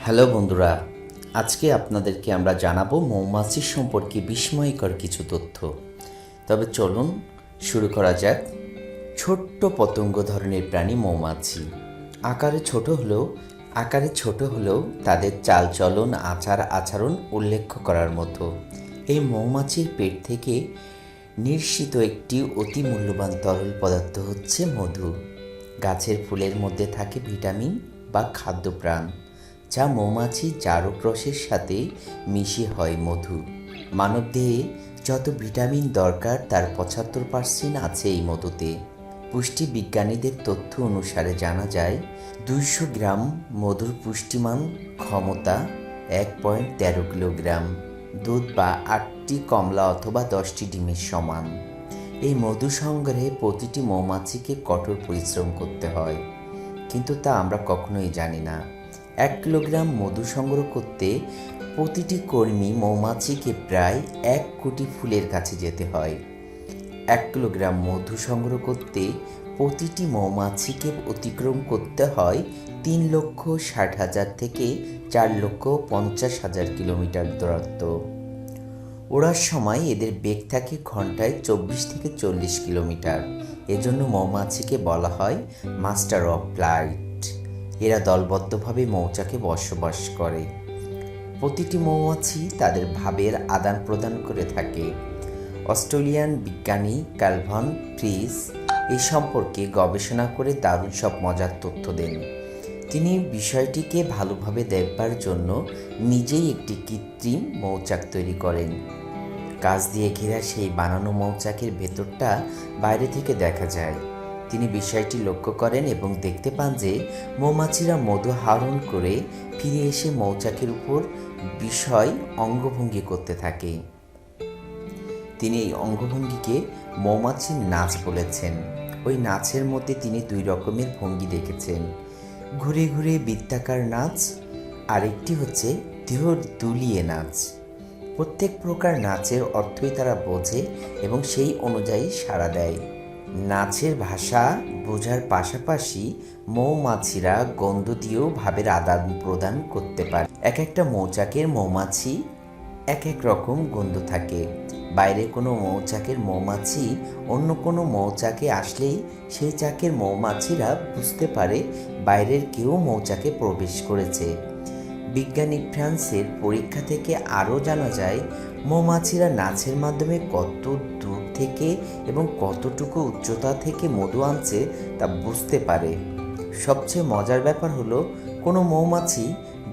Hello বন্ধুরা, আজকে আপনাদেরকে আমরা জানাবো মৌমাছি সম্পর্কে বিস্ময়কর কিছু তথ্য। তবে চলুন শুরু করা যাক। ছোট্ট পতঙ্গ ধরনের প্রাণী মৌমাছি। আকারে ছোট হলেও তাদের চালচলন আচার আচরণ উল্লেখ করার মতো। এই মৌমাছির পেট থেকে নিঃসৃত একটি অতি মূল্যবান তরল পদার্থ হচ্ছে মধু। গাছের ফুলের মধ্যে থাকে ভিটামিন বা খাদ্যপ্রাণ, যা মৌমাছির জারক রসের সাথে মিশে হয় মধু। মানবদেহে যত ভিটামিন দরকার তার ৭৫% আছে এই মধুতে। পুষ্টি বিজ্ঞানীদের তথ্য অনুসারে জানা যায় ২০০ গ্রাম মধুর পুষ্টিমান ক্ষমতা ১.১৩ কিলোগ্রাম দুধ বা ৮টি কমলা অথবা ১০টি ডিমের সমান। এই মধু সংগ্রহে প্রতিটি মৌমাছিকে কঠোর পরিশ্রম করতে হয়, কিন্তু তা আমরা কখনোই জানি না। ১ কিলোগ্রাম মধু সংগ্রহ করতে প্রতিটি কর্মী মৌমাছিকে প্রায় ১ কোটি ফুলের কাছে যেতে হয়। ১ কিলোগ্রাম মধু সংগ্রহ করতে প্রতিটি মৌমাছিকে অতিক্রম করতে হয় ৩,৬০,০০০ থেকে ৪,৫০,০০০ কিলোমিটার দূরত্ব। ওড়ার সময় এদের বেগ থাকে ঘন্টায় ২৪ থেকে ৪০ কিলোমিটার। এজন্য মৌমাছিকে বলা হয় মাস্টার অফ ফ্লাইট। এরা দলবদ্ধভাবে মৌচাকে বসবাস করে। প্রতিটি মৌমাছি তাদের ভাবের আদান প্রদান করে থাকে। অস্ট্রেলিয়ান বিজ্ঞানী ক্যালভিন ফ্রিস এই সম্পর্কে গবেষণা করে দারুণ সব মজার তথ্য দেন। তিনি বিষয়টিকে ভালোভাবে দেখবার জন্য নিজেই একটি কৃত্রিম মৌচাক তৈরি করেন। কাঁচ দিয়ে ঘেরা সেই বানানো মৌচাকের ভেতরটা বাইরে থেকে দেখা যায়। তিনি বিষয়টি লক্ষ্য করেন এবং দেখতে পান যে মৌমাছিরা মধু আহরণ করে ফিরে এসে মৌচাকের উপর বিষয় অঙ্গভঙ্গি করতে থাকে। তিনি এই অঙ্গভঙ্গিকে মৌমাছির নাচ বলেছেন। ওই নাচের মধ্যে তিনি ২ রকমের ভঙ্গি দেখেছেন: ঘুরে ঘুরে বৃত্তাকার নাচ, আরেকটি হচ্ছে দেহ দুলিয়ে নাচ। প্রত্যেক প্রকার নাচের অর্থই তারা বোঝে এবং সেই অনুযায়ী সাড়া দেয়। নাচের ভাষা বোঝার পাশাপাশি মৌমাছিরা গন্ধ দিয়েও ভাবের আদান প্রদান করতে পারে। এক একটা মৌচাকের মৌমাছি এক এক রকম গন্ধ থাকে। বাইরে কোনো মৌচাকের মৌমাছি অন্য কোনো মৌচাকে আসলেই সেই চাকের মৌমাছিরা বুঝতে পারে বাইরের কেউ মৌচাকে প্রবেশ করেছে। বিজ্ঞানী ফ্রান্সের পরীক্ষা থেকে আরও জানা যায় মৌমাছিরা নাচের মাধ্যমে কত দূর থেকে এবং কতটুকু উচ্চতা থেকে মধু আনছে তা বুঝতে পারে। সবচেয়ে মজার ব্যাপার হলো, কোনো মৌমাছি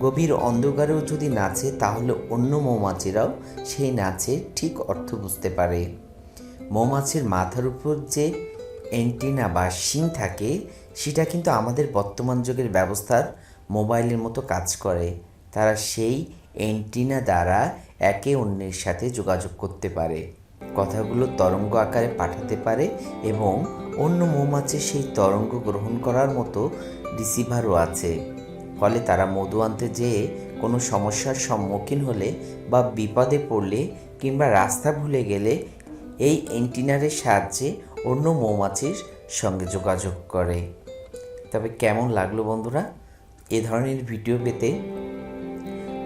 গভীর অন্ধকারেও যদি নাচে তাহলে অন্য মৌমাছিরাও সেই নাচের ঠিক অর্থ বুঝতে পারে। মৌমাছির মাথার উপর যে অ্যান্টেনা বা শিং থাকে সেটা কিন্তু আমাদের বর্তমান যুগের ব্যবস্থার মোবাইলের মতো কাজ করে। তারা সেই অ্যান্টেনা দ্বারা একে অন্যের সাথে যোগাযোগ করতে পারে, কথাগুলো তরঙ্গ আকারে পাঠাতে পারে এবং অন্য মৌমাছির সেই তরঙ্গ গ্রহণ করার মতো রিসিভারও আছে। ফলে তারা মধু আনতে যেয়ে কোনো সমস্যার সম্মুখীন হলে বা বিপদে পড়লে কিংবা রাস্তা ভুলে গেলে এই অ্যান্টেনারের সাহায্যে অন্য মৌমাছির সঙ্গে যোগাযোগ করে। তবে কেমন লাগলো বন্ধুরা? এ ধরনের ভিডিও পেতে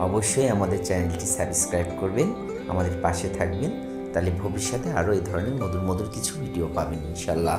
অবশ্যই আমাদের চ্যানেলটি সাবস্ক্রাইব করবেন, আমাদের পাশে থাকবেন। তাহলে ভবিষ্যতে আরও এই ধরনের মধুর কিছু ভিডিও পাবেন ইনশাল্লাহ।